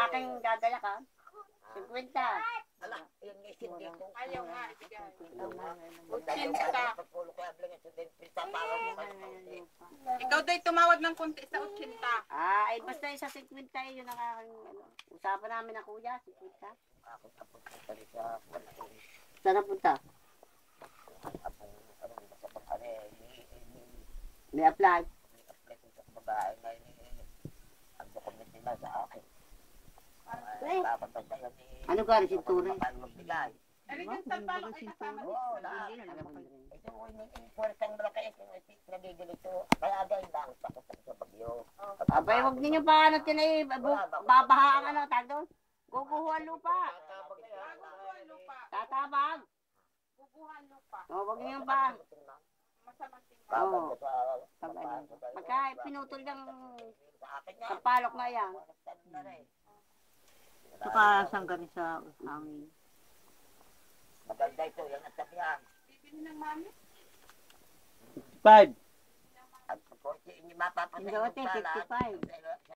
aking dadala ka. 50. Ala, yung isindi ko. Ayaw nga, ibigay. Ikaw da'y tumawad ng konti sa 80. Ay basta yung sa 50 yun ang aking, usapan namin na kuya, 50. Ako tapos punta rin sa Saan napunta? May apply. i-apply ko sa babae ngayon ang dokumento nila sa akin. Dapat ba sa'yo ni... Ano ka rin sintura? Magbigay. Ano yung sampalok ay kasama? Oo, lahat. Ito ko yung puwertang malaki ito. Nabigil ito. Kaya dahil lang takot ako sa bagyo. Abay, huwag ninyo pa ano tinay, babaha ang ano, tag doon. Guguhuan lupa. Guguhan lupa. Tatabag. Guguhan lupa. O, huwag ninyo pa. Masamang tingnan. Babag ko sa... Pagka pinutol ng kapalok na yan. Saka saan ka rin sa hangin. Maganda ito, yan ang sabihan. Bibili ng mami? 5. At kung hindi mapapansin Hindi, 55.